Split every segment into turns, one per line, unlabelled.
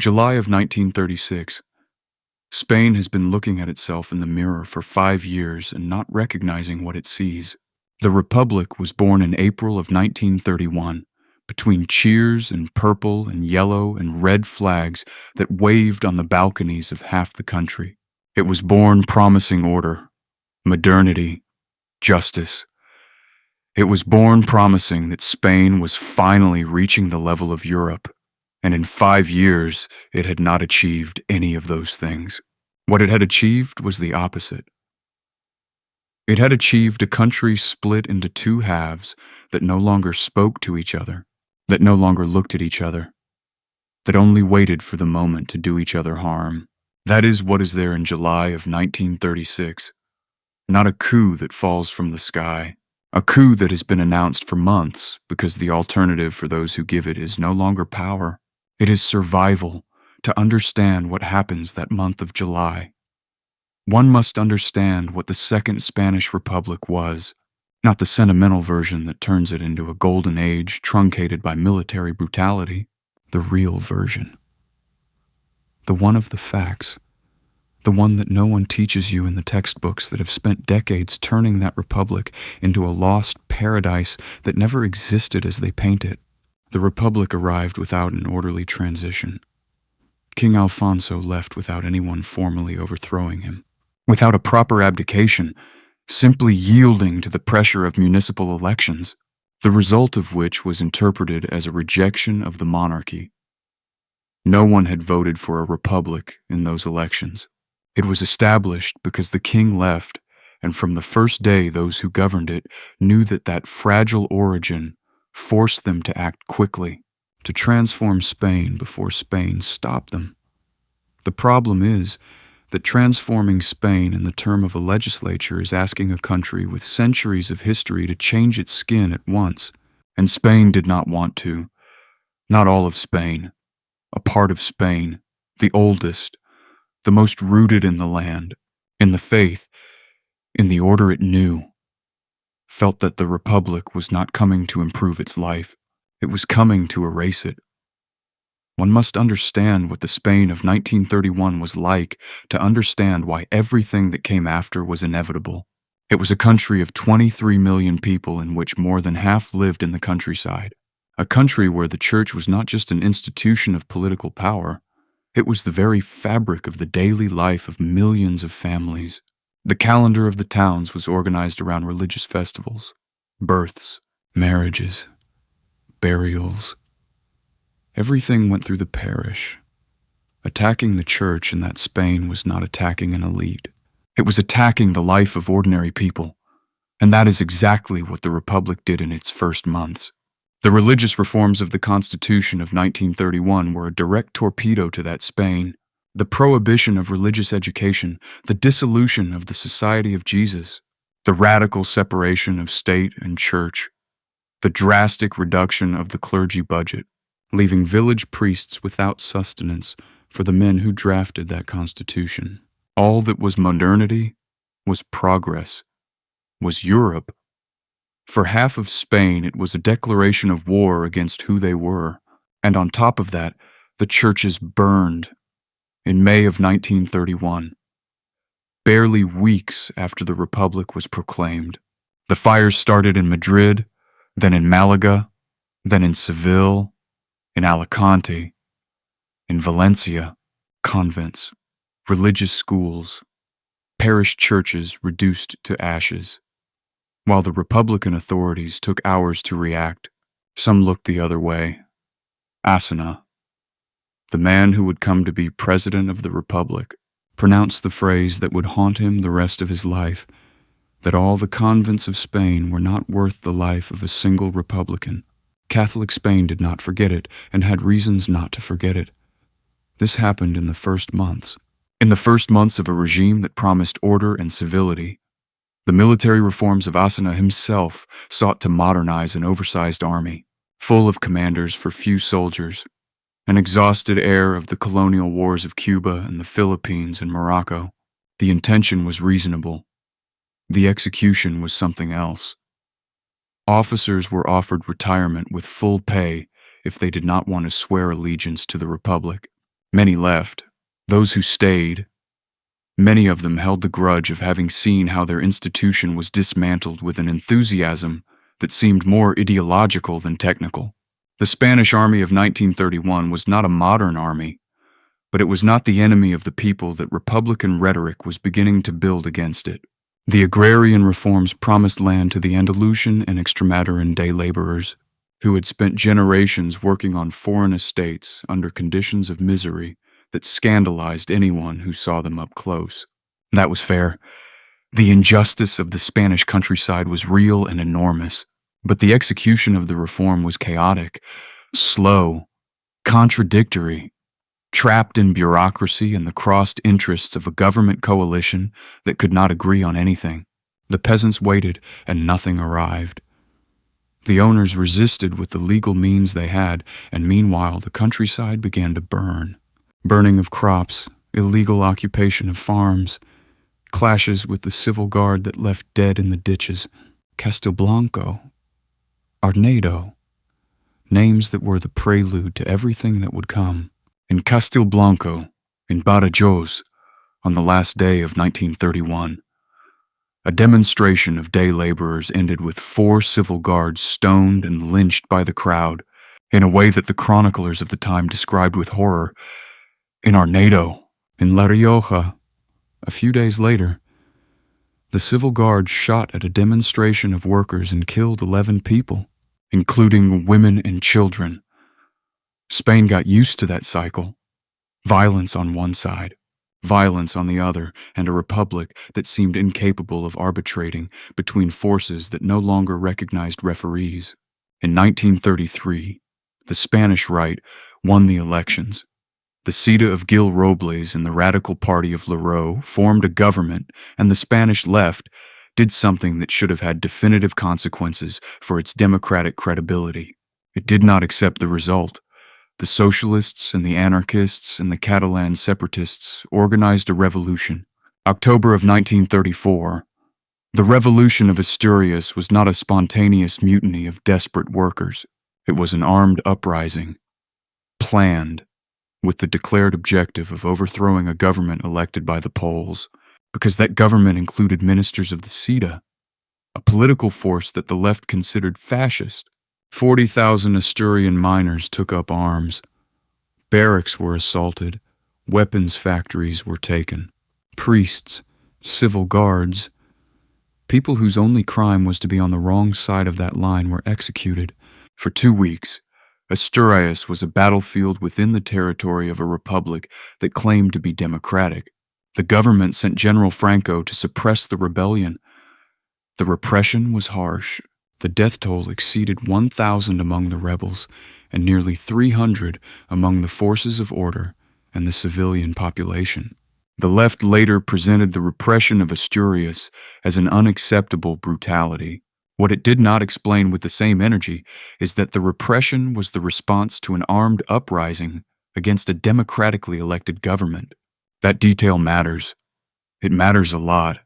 July of 1936. Spain has been looking at itself in the mirror for 5 years and not recognizing what it sees. The Republic was born in April of 1931, between cheers and purple and yellow and red flags that waved on the balconies of half the country. It was born promising order, modernity, justice. It was born promising that Spain was finally reaching the level of Europe, and in 5 years it had not achieved any of those things. What it had achieved was the opposite. It had achieved a country split into two halves that no longer spoke to each other, that no longer looked at each other, that only waited for the moment to do each other harm. That is what is there in July of 1936. Not a coup that falls from the sky. A coup that has been announced for months because the alternative for those who give it is no longer power. It is survival, to understand what happens that month of July. One must understand what the Second Spanish Republic was, not the sentimental version that turns it into a golden age truncated by military brutality, the real version. The one of the facts, the one that no one teaches you in the textbooks that have spent decades turning that republic into a lost paradise that never existed as they paint it. The republic arrived without an orderly transition. King Alfonso left without anyone formally overthrowing him, without a proper abdication, simply yielding to the pressure of municipal elections, the result of which was interpreted as a rejection of the monarchy. No one had voted for a republic in those elections. It was established because the king left, and from the first day those who governed it knew that that fragile origin forced them to act quickly, to transform Spain before Spain stopped them. The problem is that transforming Spain in the term of a legislature is asking a country with centuries of history to change its skin at once, and Spain did not want to. Not all of Spain. A part of Spain, the oldest, the most rooted in the land, in the faith, in the order it knew, felt that the Republic was not coming to improve its life. It was coming to erase it. One must understand what the Spain of 1931 was like to understand why everything that came after was inevitable. It was a country of 23 million people in which more than half lived in the countryside. A country where the church was not just an institution of political power, it was the very fabric of the daily life of millions of families. The calendar of the towns was organized around religious festivals, births, marriages, burials. Everything went through the parish. Attacking the church in that Spain was not attacking an elite. It was attacking the life of ordinary people, and that is exactly what the Republic did in its first months. The religious reforms of the Constitution of 1931 were a direct torpedo to that Spain. The prohibition of religious education, the dissolution of the Society of Jesus, the radical separation of state and church, the drastic reduction of the clergy budget, leaving village priests without sustenance for the men who drafted that Constitution. All that was modernity, was progress, was Europe. For half of Spain, it was a declaration of war against who they were, and on top of that, the churches burned in May of 1931, barely weeks after the Republic was proclaimed. The fires started in Madrid, then in Malaga, then in Seville, in Alicante, in Valencia, convents, religious schools, parish churches reduced to ashes. While the Republican authorities took hours to react, some looked the other way. Asana, the man who would come to be president of the Republic, pronounced the phrase that would haunt him the rest of his life, that all the convents of Spain were not worth the life of a single Republican. Catholic Spain did not forget it, and had reasons not to forget it. This happened in the first months. In the first months of a regime that promised order and civility. The military reforms of Asana himself sought to modernize an oversized army, full of commanders for few soldiers, an exhausted heir of the colonial wars of Cuba and the Philippines and Morocco. The intention was reasonable. The execution was something else. Officers were offered retirement with full pay if they did not want to swear allegiance to the Republic. Many left. Those who stayed, many of them held the grudge of having seen how their institution was dismantled with an enthusiasm that seemed more ideological than technical. The Spanish Army of 1931 was not a modern army, but it was not the enemy of the people that Republican rhetoric was beginning to build against it. The agrarian reforms promised land to the Andalusian and Extremadura's day laborers, who had spent generations working on foreign estates under conditions of misery that scandalized anyone who saw them up close. That was fair. The injustice of the Spanish countryside was real and enormous, but the execution of the reform was chaotic, slow, contradictory, trapped in bureaucracy and the crossed interests of a government coalition that could not agree on anything. The peasants waited, and nothing arrived. The owners resisted with the legal means they had, and meanwhile the countryside began to burn. Burning of crops, illegal occupation of farms, clashes with the civil guard that left dead in the ditches. Castilblanco, Arnedo, names that were the prelude to everything that would come. In Castilblanco, in Badajoz, on the last day of 1931, a demonstration of day laborers ended with 4 civil guards stoned and lynched by the crowd in a way that the chroniclers of the time described with horror. In Arnedo, in La Rioja, a few days later, the civil guard shot at a demonstration of workers and killed 11 people, including women and children. Spain got used to that cycle. Violence on one side, violence on the other, and a republic that seemed incapable of arbitrating between forces that no longer recognized referees. In 1933, the Spanish right won the elections. The CIDA of Gil Robles and the Radical Party of Lerroux formed a government, and the Spanish left did something that should have had definitive consequences for its democratic credibility. It did not accept the result. The socialists and the anarchists and the Catalan separatists organized a revolution. October of 1934. The revolution of Asturias was not a spontaneous mutiny of desperate workers. It was an armed uprising, planned, with the declared objective of overthrowing a government elected by the Poles, because that government included ministers of the CIDA, a political force that the left considered fascist. 40,000 Asturian miners took up arms. Barracks were assaulted. Weapons factories were taken. Priests, civil guards, people whose only crime was to be on the wrong side of that line were executed. For 2 weeks, Asturias was a battlefield within the territory of a republic that claimed to be democratic. The government sent General Franco to suppress the rebellion. The repression was harsh. The death toll exceeded 1,000 among the rebels and nearly 300 among the forces of order and the civilian population. The left later presented the repression of Asturias as an unacceptable brutality. What it did not explain with the same energy is that the repression was the response to an armed uprising against a democratically elected government. That detail matters. It matters a lot.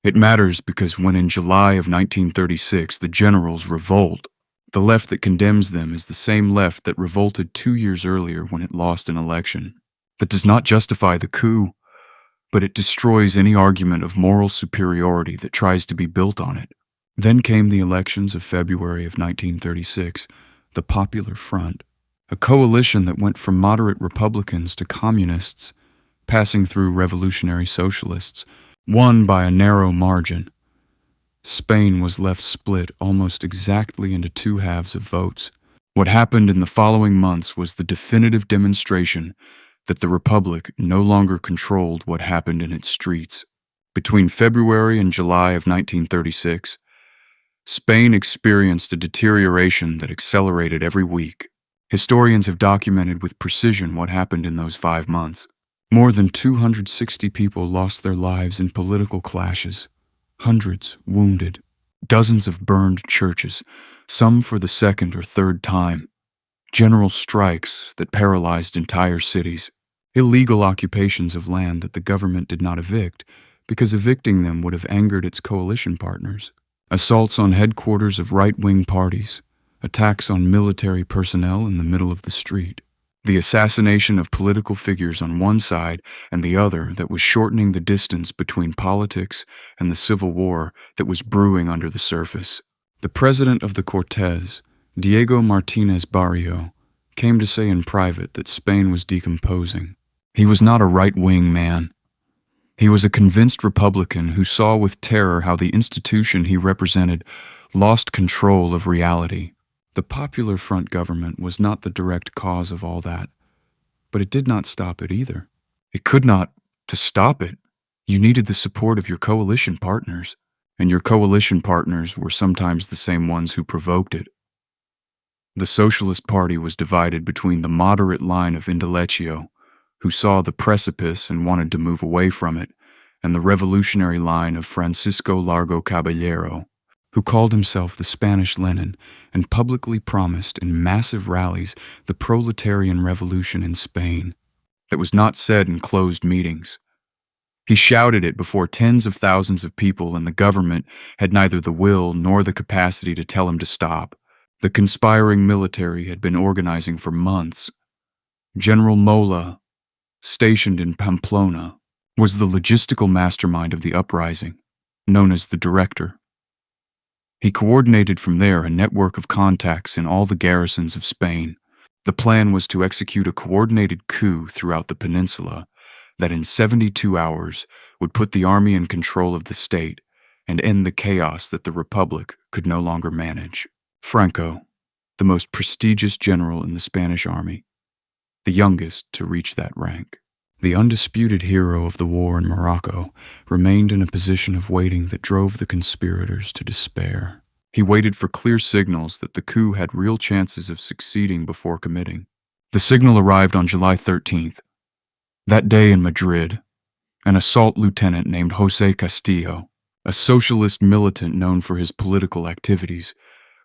It matters because when in July of 1936 the generals revolt, the left that condemns them is the same left that revolted 2 years earlier when it lost an election. That does not justify the coup, but it destroys any argument of moral superiority that tries to be built on it. Then came the elections of February of 1936, the Popular Front, a coalition that went from moderate Republicans to communists, passing through revolutionary socialists, won by a narrow margin. Spain was left split almost exactly into 2 halves of votes. What happened in the following months was the definitive demonstration that the Republic no longer controlled what happened in its streets. Between February and July of 1936, Spain experienced a deterioration that accelerated every week. Historians have documented with precision what happened in those 5 months. More than 260 people lost their lives in political clashes, hundreds wounded, dozens of burned churches, some for the 2nd or 3rd time, general strikes that paralyzed entire cities, illegal occupations of land that the government did not evict because evicting them would have angered its coalition partners, assaults on headquarters of right-wing parties, attacks on military personnel in the middle of the street. The assassination of political figures on one side and the other that was shortening the distance between politics and the civil war that was brewing under the surface. The president of the Cortes, Diego Martinez Barrio, came to say in private that Spain was decomposing. He was not a right-wing man. He was a convinced Republican who saw with terror how the institution he represented lost control of reality. The Popular Front government was not the direct cause of all that, but it did not stop it either. It could not. To stop it, you needed the support of your coalition partners, and your coalition partners were sometimes the same ones who provoked it. The Socialist Party was divided between the moderate line of Indeleccio, who saw the precipice and wanted to move away from it, and the revolutionary line of Francisco Largo Caballero, who called himself the Spanish Lenin and publicly promised in massive rallies the proletarian revolution in Spain that was not said in closed meetings. He shouted it before tens of thousands of people, and the government had neither the will nor the capacity to tell him to stop. The conspiring military had been organizing for months. General Mola, stationed in Pamplona, was the logistical mastermind of the uprising, known as the Director. He coordinated from there a network of contacts in all the garrisons of Spain. The plan was to execute a coordinated coup throughout the peninsula that in 72 hours would put the army in control of the state and end the chaos that the Republic could no longer manage. Franco, the most prestigious general in the Spanish army, the youngest to reach that rank, the undisputed hero of the war in Morocco, remained in a position of waiting that drove the conspirators to despair. He waited for clear signals that the coup had real chances of succeeding before committing. The signal arrived on July 13th. That day in Madrid, an assault lieutenant named José Castillo, a socialist militant known for his political activities,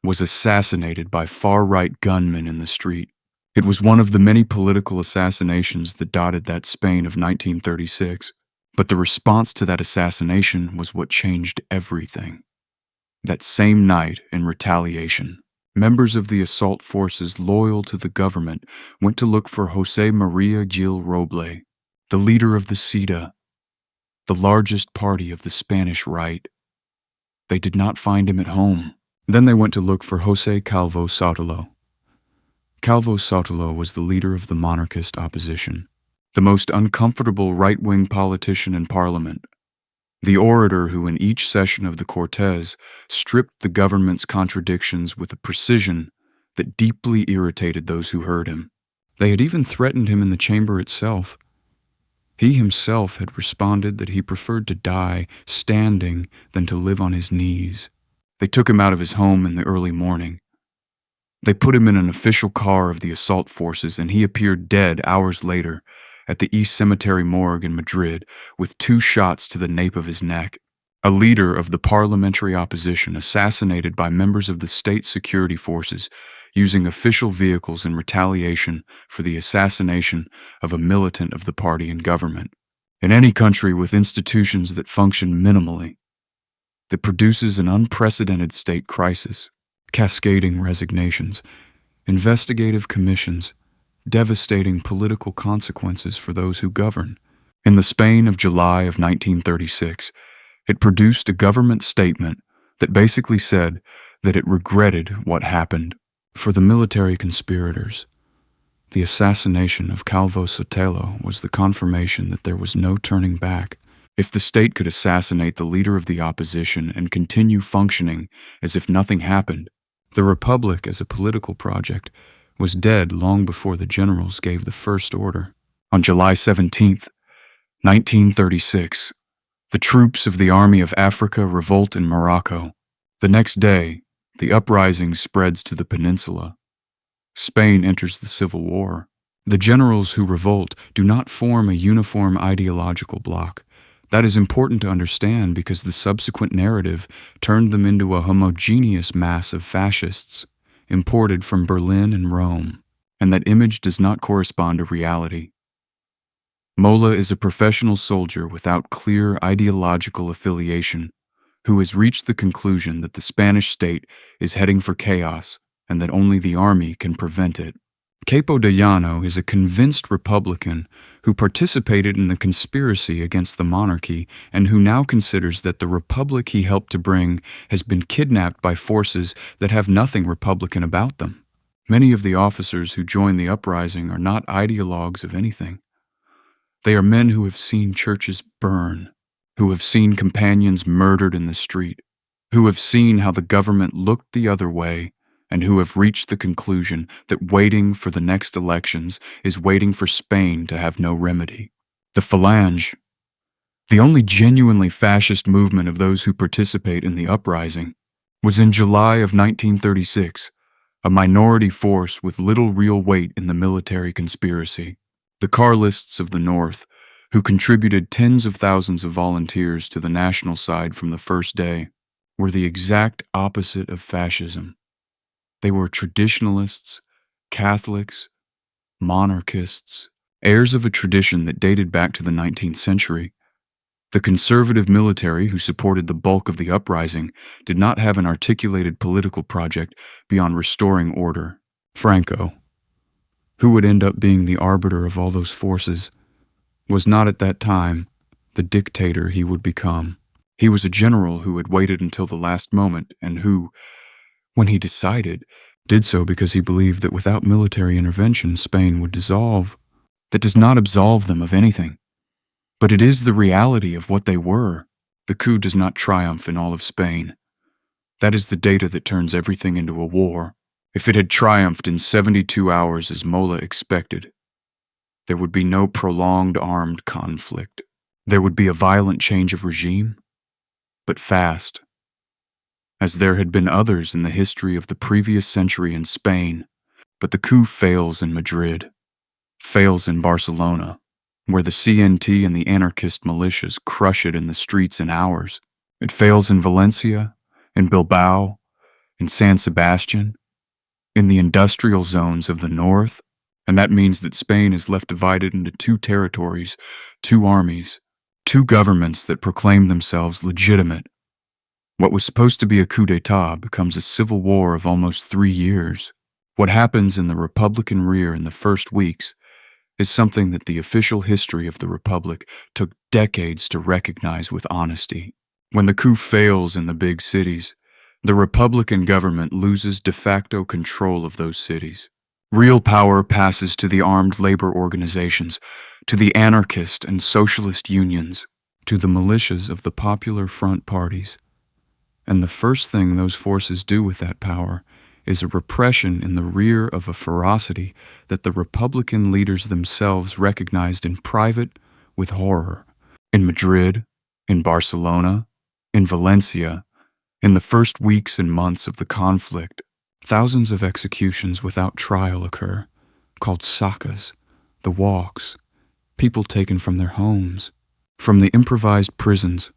was assassinated by far-right gunmen in the street. It was one of the many political assassinations that dotted that Spain of 1936, but the response to that assassination was what changed everything. That same night, in retaliation, members of the assault forces loyal to the government went to look for José María Gil Roble, the leader of the CIDA, the largest party of the Spanish right. They did not find him at home. Then they went to look for José Calvo Sotelo. Calvo Sotelo was the leader of the monarchist opposition, the most uncomfortable right-wing politician in Parliament, the orator who in each session of the Cortes stripped the government's contradictions with a precision that deeply irritated those who heard him. They had even threatened him in the chamber itself. He himself had responded that he preferred to die standing than to live on his knees. They took him out of his home in the early morning. They put him in an official car of the assault forces, and he appeared dead hours later at the East Cemetery morgue in Madrid with 2 shots to the nape of his neck. A leader of the parliamentary opposition assassinated by members of the state security forces using official vehicles in retaliation for the assassination of a militant of the party and government. In any country with institutions that function minimally, that produces an unprecedented state crisis, cascading resignations, investigative commissions, devastating political consequences for those who govern. In the Spain of July of 1936, it produced a government statement that basically said that it regretted what happened. For the military conspirators, the assassination of Calvo Sotelo was the confirmation that there was no turning back. If the state could assassinate the leader of the opposition and continue functioning as if nothing happened, the Republic as a political project was dead long before the generals gave the first order. On July 17th, 1936, the troops of the Army of Africa revolt in Morocco. The next day, the uprising spreads to the peninsula. Spain enters the Civil War. The generals who revolt do not form a uniform ideological bloc. That is important to understand because the subsequent narrative turned them into a homogeneous mass of fascists imported from Berlin and Rome, and that image does not correspond to reality. Mola is a professional soldier without clear ideological affiliation who has reached the conclusion that the Spanish state is heading for chaos and that only the army can prevent it. Capo de Llano is a convinced Republican who participated in the conspiracy against the monarchy and who now considers that the republic he helped to bring has been kidnapped by forces that have nothing Republican about them. Many of the officers who joined the uprising are not ideologues of anything. They are men who have seen churches burn, who have seen companions murdered in the street, who have seen how the government looked the other way, and who have reached the conclusion that waiting for the next elections is waiting for Spain to have no remedy. The Phalange, the only genuinely fascist movement of those who participate in the uprising, was in July of 1936, a minority force with little real weight in the military conspiracy. The Carlists of the North, who contributed tens of thousands of volunteers to the national side from the first day, were the exact opposite of fascism. They were traditionalists, Catholics, monarchists, heirs of a tradition that dated back to the 19th century. The conservative military who supported the bulk of the uprising did not have an articulated political project beyond restoring order. Franco, who would end up being the arbiter of all those forces, was not at that time the dictator he would become. He was a general who had waited until the last moment and who, when he decided, did so because he believed that without military intervention, Spain would dissolve. That does not absolve them of anything, but it is the reality of what they were. The coup does not triumph in all of Spain. That is the data that turns everything into a war. If it had triumphed in 72 hours as Mola expected, there would be no prolonged armed conflict. There would be a violent change of regime, but fast, as there had been others in the history of the previous century in Spain. But the coup fails in Madrid, fails in Barcelona, where the CNT and the anarchist militias crush it in the streets in hours. It fails in Valencia, in Bilbao, in San Sebastian, in the industrial zones of the north, and that means that Spain is left divided into two territories, two armies, two governments that proclaim themselves legitimate. What was supposed to be a coup d'etat becomes a civil war of almost 3 years. What happens in the Republican rear in the first weeks is something that the official history of the Republic took decades to recognize with honesty. When the coup fails in the big cities, the Republican government loses de facto control of those cities. Real power passes to the armed labor organizations, to the anarchist and socialist unions, to the militias of the Popular Front parties. And the first thing those forces do with that power is a repression in the rear of a ferocity that the Republican leaders themselves recognized in private with horror. In Madrid, in Barcelona, in Valencia, in the first weeks and months of the conflict, thousands of executions without trial occur, called sacas, the walks, people taken from their homes, from the improvised prisons,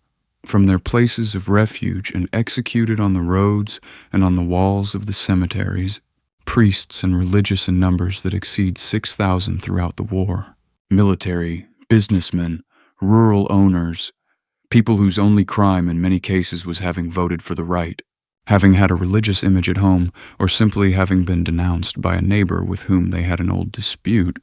from their places of refuge and executed on the roads and on the walls of the cemeteries, priests and religious in numbers that exceed 6,000 throughout the war, military, businessmen, rural owners, people whose only crime in many cases was having voted for the right, having had a religious image at home, or simply having been denounced by a neighbor with whom they had an old dispute.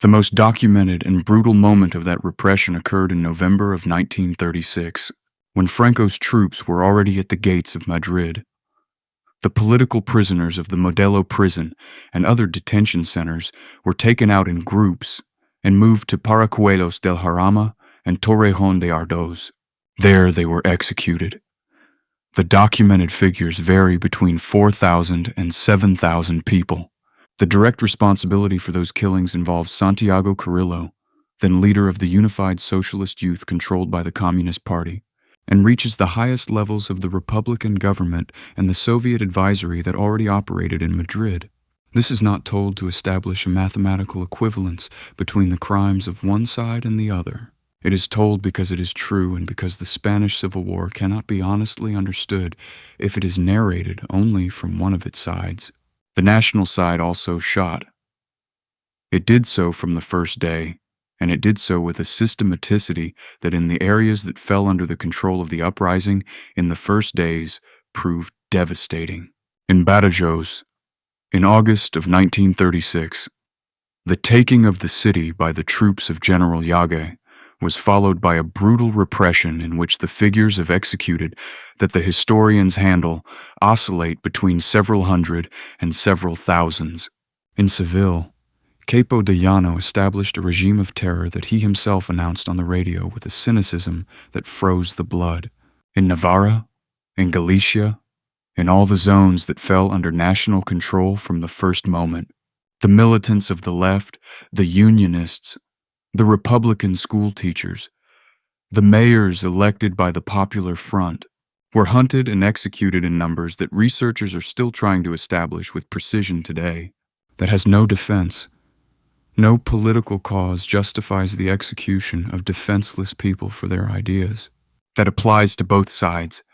The most documented and brutal moment of that repression occurred in November of 1936, when Franco's troops were already at the gates of Madrid. The political prisoners of the Modelo prison and other detention centers were taken out in groups and moved to Paracuelos del Jarama and Torrejón de Ardoz. There they were executed. The documented figures vary between 4,000 and 7,000 people. The direct responsibility for those killings involves Santiago Carrillo, then leader of the Unified Socialist Youth controlled by the Communist Party, and reaches the highest levels of the Republican government and the Soviet advisory that already operated in Madrid. This is not told to establish a mathematical equivalence between the crimes of one side and the other. It is told because it is true and because the Spanish Civil War cannot be honestly understood if it is narrated only from one of its sides. The national side also shot. It did so from the first day, and it did so with a systematicity that in the areas that fell under the control of the uprising in the first days proved devastating. In Badajoz, in August of 1936, The taking of the city by the troops of General Yage was followed by a brutal repression in which the figures of executed that the historians handle oscillate between several hundred and several thousands. In Seville, Capo de Llano established a regime of terror that he himself announced on the radio with a cynicism that froze the blood. In Navarra, in Galicia, in all the zones that fell under national control from the first moment, the militants of the left, the Unionists, the Republican school teachers, the mayors elected by the Popular Front, were hunted and executed in numbers that researchers are still trying to establish with precision today. That has no defense. No political cause justifies the execution of defenseless people for their ideas. That applies to both sides.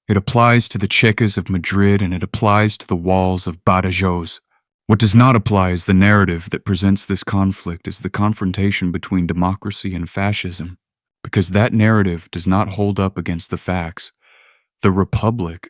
It applies to the Checas of Madrid and it applies to the walls of Badajoz. What does not apply is the narrative that presents this conflict as the confrontation between democracy and fascism, because that narrative does not hold up against the facts. The Republic,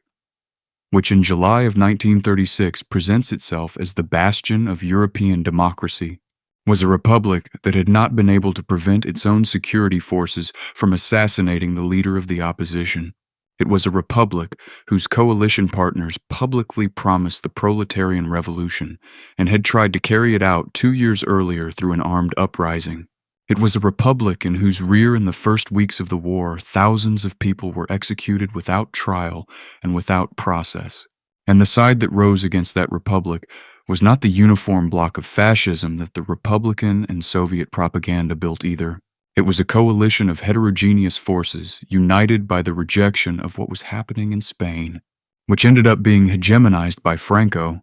which in July of 1936 presents itself as the bastion of European democracy, was a republic that had not been able to prevent its own security forces from assassinating the leader of the opposition. It was a republic whose coalition partners publicly promised the proletarian revolution and had tried to carry it out 2 years earlier through an armed uprising. It was a republic in whose rear in the first weeks of the war thousands of people were executed without trial and without process. And the side that rose against that republic was not the uniform bloc of fascism that the Republican and Soviet propaganda built either. It was a coalition of heterogeneous forces united by the rejection of what was happening in Spain, which ended up being hegemonized by Franco,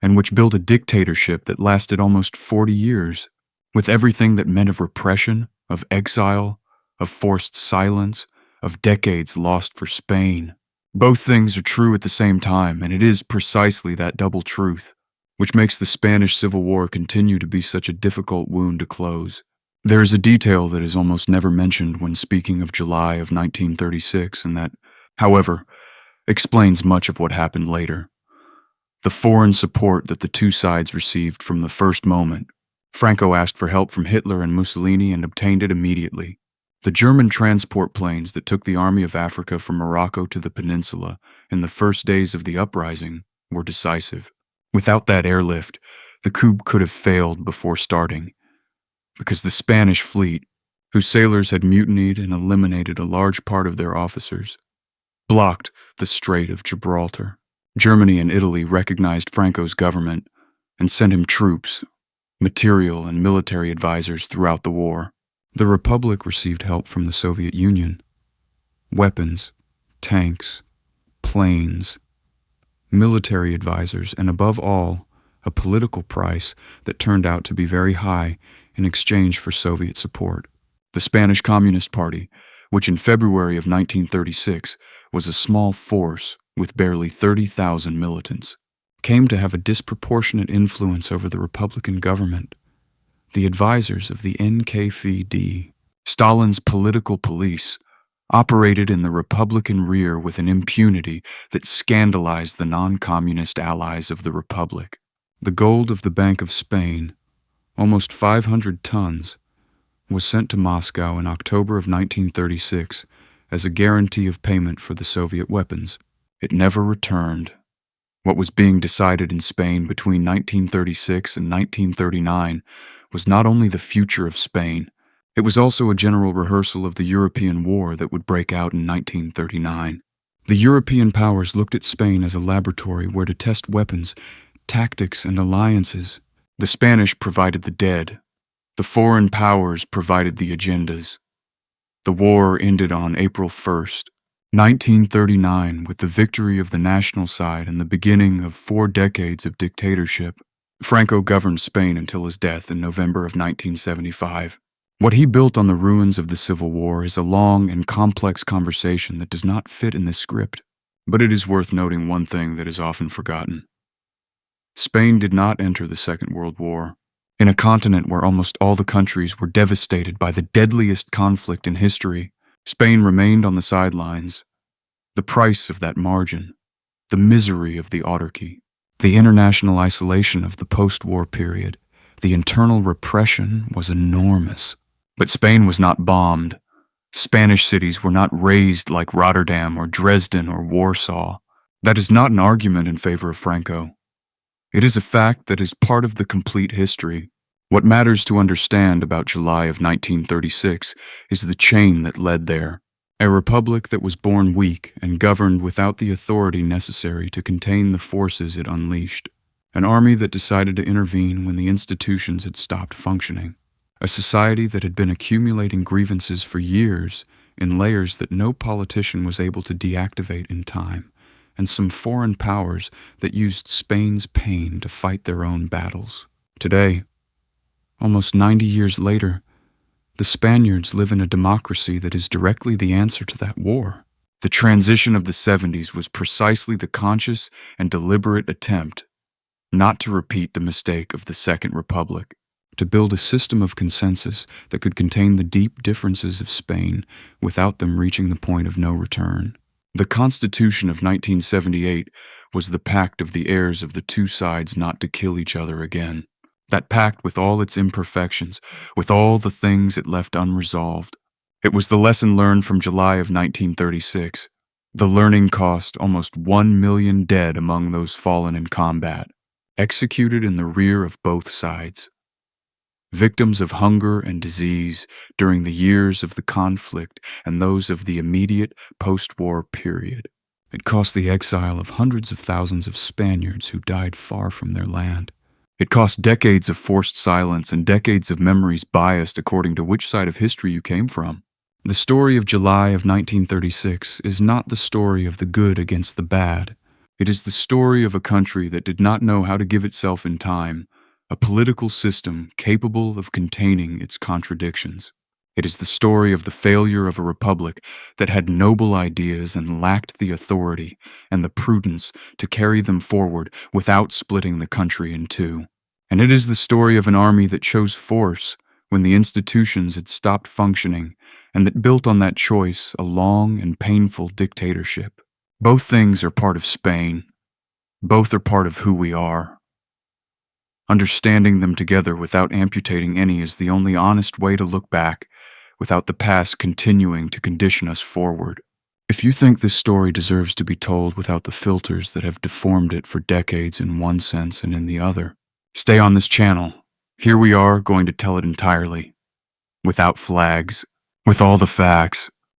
and which built a dictatorship that lasted almost 40 years, with everything that meant of repression, of exile, of forced silence, of decades lost for Spain. Both things are true at the same time, and it is precisely that double truth which makes the Spanish Civil War continue to be such a difficult wound to close. There is a detail that is almost never mentioned when speaking of July of 1936, and that, however, explains much of what happened later. The foreign support that the two sides received from the first moment. Franco asked for help from Hitler and Mussolini and obtained it immediately. The German transport planes that took the Army of Africa from Morocco to the peninsula in the first days of the uprising were decisive. Without that airlift, the coup could have failed before starting, because the Spanish fleet, whose sailors had mutinied and eliminated a large part of their officers, blocked the Strait of Gibraltar. Germany and Italy recognized Franco's government and sent him troops, material, and military advisors throughout the war. The Republic received help from the Soviet Union. Weapons, tanks, planes, military advisors, and above all, a political price that turned out to be very high in exchange for Soviet support. The Spanish Communist Party, which in February of 1936 was a small force with barely 30,000 militants, came to have a disproportionate influence over the Republican government. The advisors of the NKVD, Stalin's political police, operated in the Republican rear with an impunity that scandalized the non-communist allies of the Republic. The gold of the Bank of Spain, almost 500 tons, was sent to Moscow in October of 1936 as a guarantee of payment for the Soviet weapons. It never returned. What was being decided in Spain between 1936 and 1939 was not only the future of Spain, it was also a general rehearsal of the European war that would break out in 1939. The European powers looked at Spain as a laboratory where to test weapons, tactics, and alliances. The Spanish provided the dead. The foreign powers provided the agendas. The war ended on April 1st, 1939, with the victory of the national side and the beginning of 4 decades of dictatorship. Franco governed Spain until his death in November of 1975. What he built on the ruins of the Civil War is a long and complex conversation that does not fit in this script. But it is worth noting one thing that is often forgotten. Spain did not enter the Second World War. In a continent where almost all the countries were devastated by the deadliest conflict in history, Spain remained on the sidelines. The price of that margin, the misery of the autarky, the international isolation of the post-war period, The internal repression was enormous. But Spain was not bombed. Spanish cities were not razed like Rotterdam or Dresden or Warsaw. That is not an argument in favor of Franco. It is a fact that is part of the complete history. What matters to understand about July of 1936 is the chain that led there. A republic that was born weak and governed without the authority necessary to contain the forces it unleashed. An army that decided to intervene when the institutions had stopped functioning. A society that had been accumulating grievances for years in layers that no politician was able to deactivate in time, and some foreign powers that used Spain's pain to fight their own battles. Today, almost 90 years later, the Spaniards live in a democracy that is directly the answer to that war. The transition of the 70s was precisely the conscious and deliberate attempt not to repeat the mistake of the Second Republic, to build a system of consensus that could contain the deep differences of Spain without them reaching the point of no return. The Constitution of 1978 was the pact of the heirs of the two sides not to kill each other again. That pact with all its imperfections, with all the things it left unresolved. It was the lesson learned from July of 1936. The learning cost almost 1 million dead among those fallen in combat, executed in the rear of both sides. Victims of hunger and disease during the years of the conflict and those of the immediate post-war period. It cost the exile of hundreds of thousands of Spaniards who died far from their land. It cost decades of forced silence and decades of memories biased according to which side of history you came from. The story of July of 1936 is not the story of the good against the bad. It is the story of a country that did not know how to give itself in time, a political system capable of containing its contradictions. It is the story of the failure of a republic that had noble ideas and lacked the authority and the prudence to carry them forward without splitting the country in two. And it is the story of an army that chose force when the institutions had stopped functioning and that built on that choice a long and painful dictatorship. Both things are part of Spain. Both are part of who we are. Understanding them together without amputating any is the only honest way to look back, without the past continuing to condition us forward. If you think this story deserves to be told without the filters that have deformed it for decades in one sense and in the other, stay on this channel. Here we are going to tell it entirely, without flags, with all the facts,